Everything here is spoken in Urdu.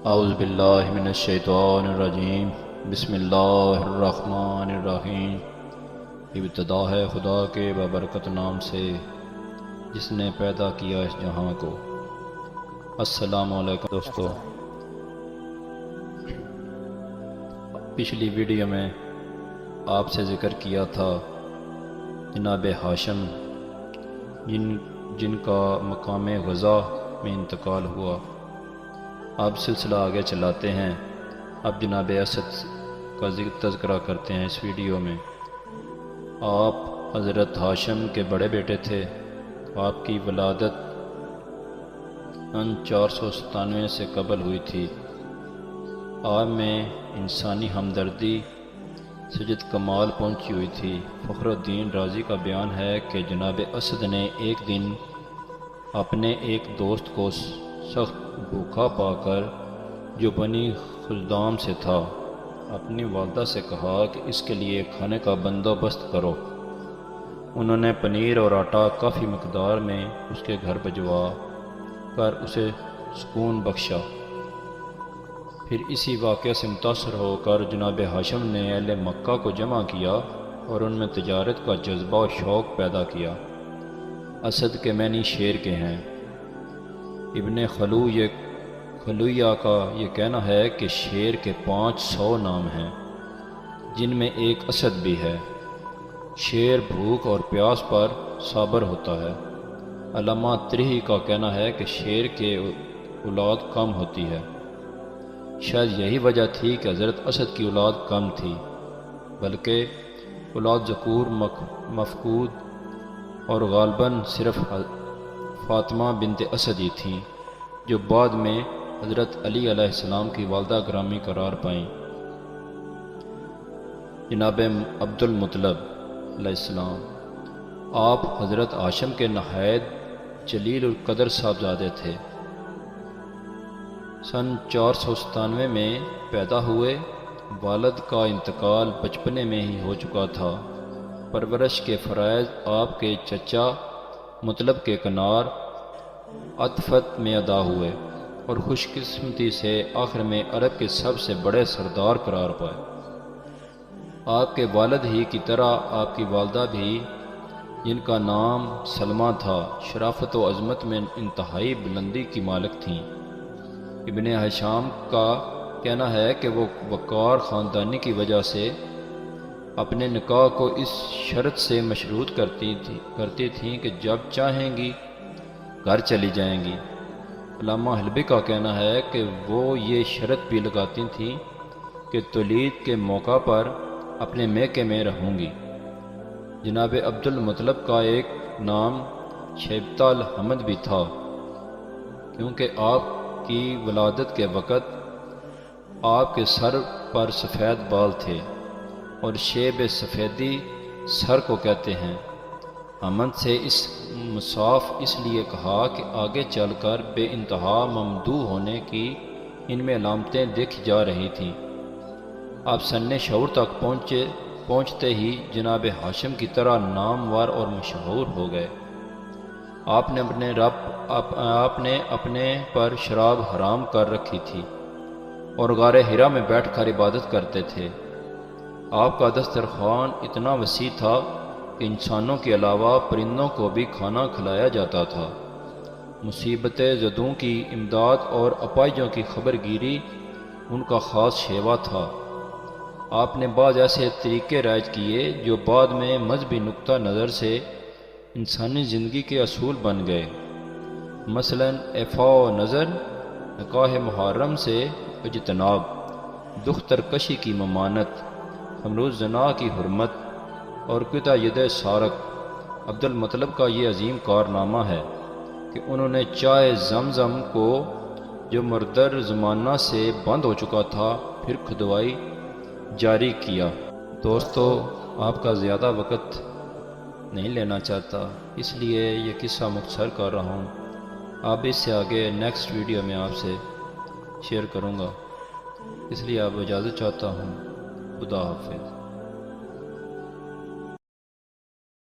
اعوذ باللہ من الشیطان الرجیم بسم اللہ الرحمن الرحیم۔ ابتدا ہے خدا کے بابرکت نام سے جس نے پیدا کیا اس جہاں کو۔ السلام علیکم دوستو، پچھلی ویڈیو میں آپ سے ذکر کیا تھا جناب ہاشم جن کا مقام غزہ میں انتقال ہوا۔ اب سلسلہ آگے چلاتے ہیں۔ اب جناب اسد کا تذکرہ کرتے ہیں اس ویڈیو میں۔ آپ حضرت ہاشم کے بڑے بیٹے تھے۔ آپ کی ولادت 497 سے قبل ہوئی تھی۔ آپ میں انسانی ہمدردی سجد کمال پہنچی ہوئی تھی۔ فخر الدین رازی کا بیان ہے کہ جناب اسد نے ایک دن اپنے ایک دوست کو سخت بھوکا پا کر، جو بنی خلدام سے تھا، اپنی والدہ سے کہا کہ اس کے لیے کھانے کا بندوبست کرو۔ انہوں نے پنیر اور آٹا کافی مقدار میں اس کے گھر بھجوا کر اسے سکون بخشا۔ پھر اسی واقعے سے متاثر ہو کر جناب ہاشم نے اہل مکہ کو جمع کیا اور ان میں تجارت کا جذبہ و شوق پیدا کیا۔ اسد کے معنی شیر کے ہیں۔ ابن خلویہ کا یہ کہنا ہے کہ شیر کے 500 نام ہیں، جن میں ایک اسد بھی ہے۔ شیر بھوک اور پیاس پر صابر ہوتا ہے۔ علامہ ترہی کا کہنا ہے کہ شیر کے اولاد کم ہوتی ہے۔ شاید یہی وجہ تھی کہ حضرت اسد کی اولاد کم تھی، بلکہ اولاد ذکور مفقود اور غالباً صرف فاطمہ بنت اسد ہی تھیں، جو بعد میں حضرت علی علیہ السلام کی والدہ گرامی قرار پائیں۔ جناب عبد المطلب علیہ السلام، آپ حضرت ہاشم کے نہایت جلیل القدر صاحبزادے تھے۔ سن 497 میں پیدا ہوئے۔ والد کا انتقال بچپنے میں ہی ہو چکا تھا۔ پرورش کے فرائض آپ کے چچا مطلب کے کنار عطفت میں ادا ہوئے اور خوش قسمتی سے آخر میں عرب کے سب سے بڑے سردار قرار پائے۔ آپ کے والد ہی کی طرح آپ کی والدہ بھی، جن کا نام سلمہ تھا، شرافت و عظمت میں انتہائی بلندی کی مالک تھیں۔ ابن ہشام کا کہنا ہے کہ وہ وقار خاندانی کی وجہ سے اپنے نکاح کو اس شرط سے مشروط کرتی تھیں کہ جب چاہیں گی گھر چلی جائیں گی۔ علامہ حلبی کا کہنا ہے کہ وہ یہ شرط بھی لگاتی تھیں کہ تولید کے موقع پر اپنے میکے میں رہوں گی۔ جناب عبد المطلب کا ایک نام شیبۃ الحمد بھی تھا، کیونکہ آپ کی ولادت کے وقت آپ کے سر پر سفید بال تھے، اور شیب سفیدی سر کو کہتے ہیں۔ حمد سے اس مصاف اس لیے کہا کہ آگے چل کر بے انتہا ممدوح ہونے کی ان میں علامتیں دیکھی جا رہی تھیں۔ آپ سن شعور تک پہنچتے ہی جناب ہاشم کی طرح نامور اور مشہور ہو گئے۔ آپ نے اپنے پر شراب حرام کر رکھی تھی اور غار حرا میں بیٹھ کر عبادت کرتے تھے۔ آپ کا دسترخوان اتنا وسیع تھا کہ انسانوں کے علاوہ پرندوں کو بھی کھانا کھلایا جاتا تھا۔ مصیبت زدوں کی امداد اور اپاہجوں کی خبر گیری ان کا خاص شیوا تھا۔ آپ نے بعض ایسے طریقے رائج کیے جو بعد میں مذہبی نقطہ نظر سے انسانی زندگی کے اصول بن گئے۔ مثلاً اعفاء و نظر، نکاح محرم سے اجتناب، دختر کشی کی ممانت، خمر زنا کی حرمت اور قطع ید سارق۔ عبد المطلب کا یہ عظیم کارنامہ ہے کہ انہوں نے چائے زمزم کو، جو مردر زمانہ سے بند ہو چکا تھا، پھر کھدوائی جاری کیا۔ دوستو، آپ کا زیادہ وقت نہیں لینا چاہتا، اس لیے یہ قصہ مختصر کر رہا ہوں۔ اب اس سے آگے نیکسٹ ویڈیو میں آپ سے شیئر کروں گا، اس لیے آپ اجازت چاہتا ہوں۔ خدا حافظ۔